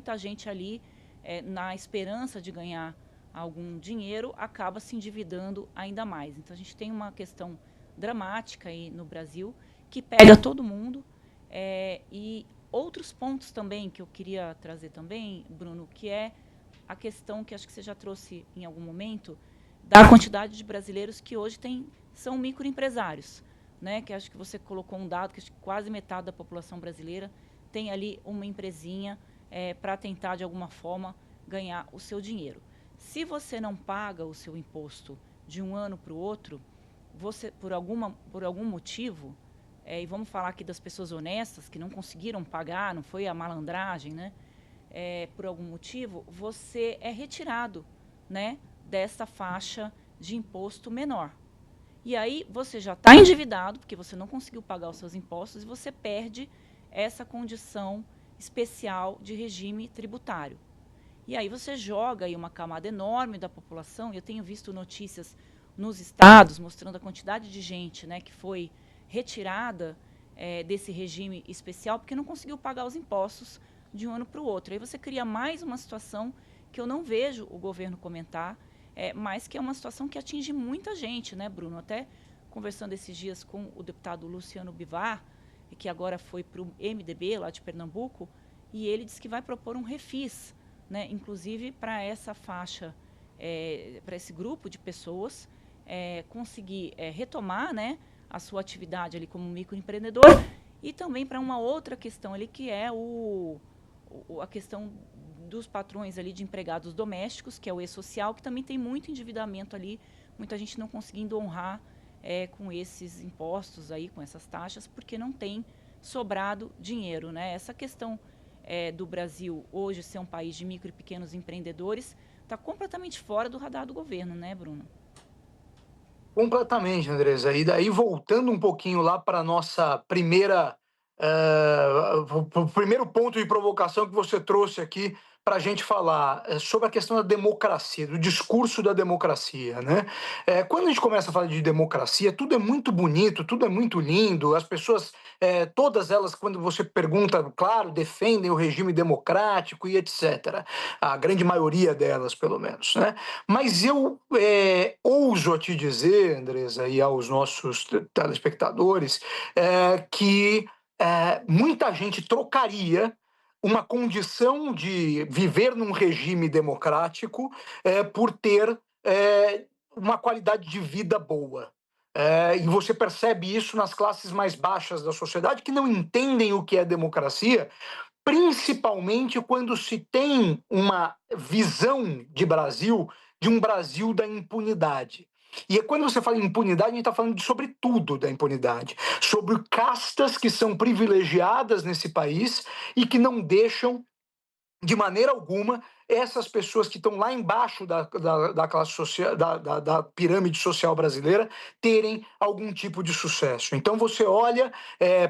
muita gente ali, na esperança de ganhar algum dinheiro, acaba se endividando ainda mais. Então a gente tem uma questão dramática aí no Brasil que pega todo mundo. E outros pontos também que eu queria trazer também, Bruno, que é a questão que acho que você já trouxe em algum momento, da quantidade de brasileiros que hoje são microempresários, né? Que acho que você colocou um dado que acho que quase metade da população brasileira tem ali uma empresinha para tentar de alguma forma ganhar o seu dinheiro. Se você não paga o seu imposto de um ano para o outro, você por algum motivo, e vamos falar aqui das pessoas honestas que não conseguiram pagar, não foi a malandragem, né? Por algum motivo, você é retirado, né, dessa faixa de imposto menor. E aí você já está endividado, porque você não conseguiu pagar os seus impostos, e você perde essa condição especial de regime tributário. E aí você joga aí uma camada enorme da população, e eu tenho visto notícias nos estados mostrando a quantidade de gente, né, que foi retirada desse regime especial porque não conseguiu pagar os impostos de um ano para o outro. Aí você cria mais uma situação que eu não vejo o governo comentar, mas que é uma situação que atinge muita gente, né, Bruno? Até conversando esses dias com o deputado Luciano Bivar, que agora foi para o MDB, lá de Pernambuco, e ele disse que vai propor um refis, né, inclusive para essa faixa, para esse grupo de pessoas conseguir retomar, né, a sua atividade ali como microempreendedor, e também para uma outra questão ali que é a questão dos patrões ali de empregados domésticos, que é o e-social, que também tem muito endividamento ali, muita gente não conseguindo honrar com esses impostos aí, com essas taxas, porque não tem sobrado dinheiro, né? Essa questão do Brasil hoje ser um país de micro e pequenos empreendedores está completamente fora do radar do governo, né, Bruno? Completamente, Andresa. E daí, voltando um pouquinho lá para a nossa o primeiro ponto de provocação que você trouxe aqui para a gente falar sobre a questão da democracia, do discurso da democracia, né? Quando a gente começa a falar de democracia, tudo é muito bonito, tudo é muito lindo, as pessoas, todas elas, quando você pergunta, claro, defendem o regime democrático e etc. A grande maioria delas, pelo menos, né? Mas eu ouso a te dizer, Andresa, e aos nossos telespectadores, que muita gente trocaria uma condição de viver num regime democrático por ter uma qualidade de vida boa. E você percebe isso nas classes mais baixas da sociedade, que não entendem o que é democracia, principalmente quando se tem uma visão de um Brasil da impunidade. E quando você fala em impunidade, a gente está falando sobre tudo da impunidade, sobre castas que são privilegiadas nesse país e que não deixam de maneira alguma essas pessoas que estão lá embaixo da classe social, da pirâmide social brasileira, terem algum tipo de sucesso. Então você olha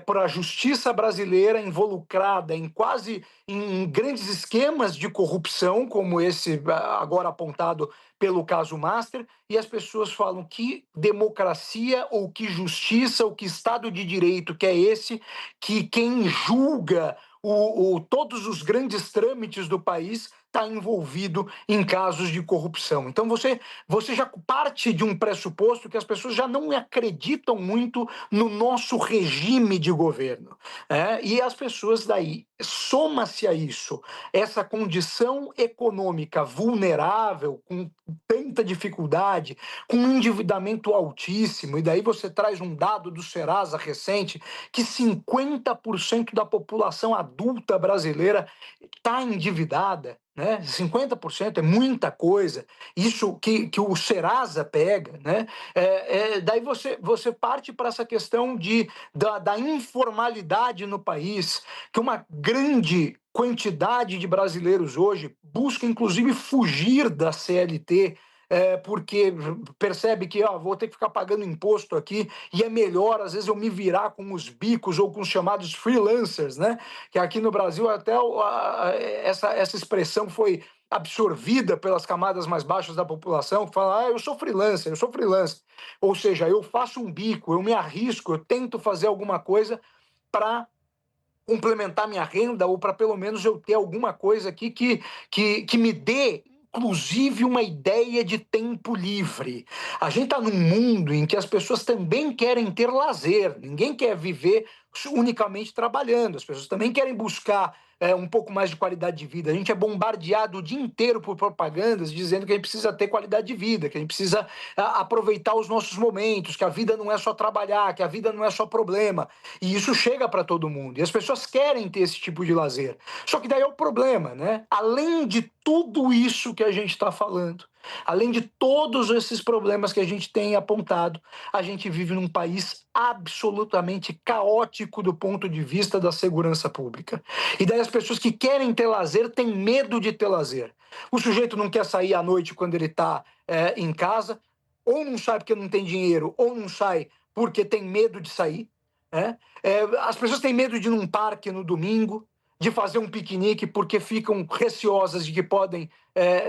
para a justiça brasileira involucrada em grandes esquemas de corrupção, como esse agora apontado pelo caso Master, e as pessoas falam que democracia ou que justiça ou que Estado de Direito que é esse, que quem julga todos os grandes trâmites do país está envolvido em casos de corrupção. Então você já parte de um pressuposto que as pessoas já não acreditam muito no nosso regime de governo. E as pessoas daí, soma-se a isso, essa condição econômica vulnerável, com tanta dificuldade, com um endividamento altíssimo, e daí você traz um dado do Serasa recente, que 50% da população adulta brasileira está endividada, né? 50% é muita coisa. Isso que o Serasa pega, né? Daí você parte para essa questão da informalidade no país, que uma grande quantidade de brasileiros hoje busca, inclusive, fugir da CLT, porque percebe que vou ter que ficar pagando imposto aqui e é melhor, às vezes, eu me virar com os bicos ou com os chamados freelancers, né? Que aqui no Brasil até essa expressão foi absorvida pelas camadas mais baixas da população, que fala, eu sou freelancer, eu sou freelancer. Ou seja, eu faço um bico, eu me arrisco, eu tento fazer alguma coisa para complementar minha renda ou para pelo menos eu ter alguma coisa aqui que me dê, inclusive, uma ideia de tempo livre. A gente está num mundo em que as pessoas também querem ter lazer, ninguém quer viver unicamente trabalhando, as pessoas também querem buscar um pouco mais de qualidade de vida. A gente é bombardeado o dia inteiro por propagandas dizendo que a gente precisa ter qualidade de vida, que a gente precisa aproveitar os nossos momentos, que a vida não é só trabalhar, que a vida não é só problema. E isso chega para todo mundo. E as pessoas querem ter esse tipo de lazer. Só que daí é o problema, né? Além de tudo isso que a gente está falando, além de todos esses problemas que a gente tem apontado, a gente vive num país absolutamente caótico do ponto de vista da segurança pública. E daí as pessoas que querem ter lazer têm medo de ter lazer. O sujeito não quer sair à noite quando ele está em casa, ou não sai porque não tem dinheiro, ou não sai porque tem medo de sair. As pessoas têm medo de ir num parque no domingo, de fazer um piquenique porque ficam receosas de que podem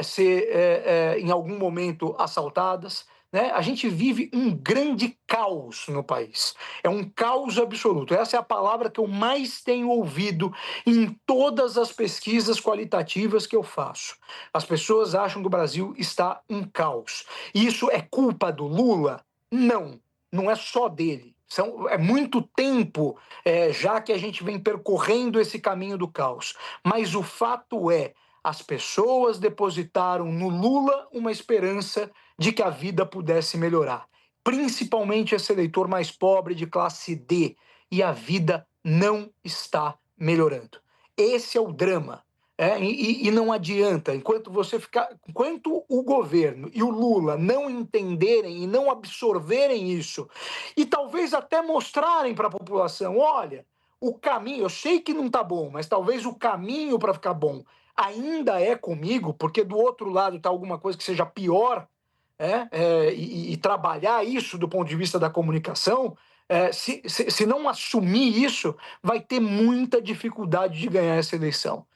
ser, em algum momento, assaltadas. Né? A gente vive um grande caos no país. É um caos absoluto. Essa é a palavra que eu mais tenho ouvido em todas as pesquisas qualitativas que eu faço. As pessoas acham que o Brasil está um caos. Isso é culpa do Lula? Não, não é só dele. É muito tempo já que a gente vem percorrendo esse caminho do caos. Mas o fato é, as pessoas depositaram no Lula uma esperança de que a vida pudesse melhorar. Principalmente esse eleitor mais pobre de classe D. E a vida não está melhorando. Esse é o drama. E não adianta, enquanto o governo e o Lula não entenderem e não absorverem isso, e talvez até mostrarem para a população, olha, o caminho, eu sei que não está bom, mas talvez o caminho para ficar bom ainda é comigo, porque do outro lado está alguma coisa que seja pior, e trabalhar isso do ponto de vista da comunicação, se não assumir isso, vai ter muita dificuldade de ganhar essa eleição.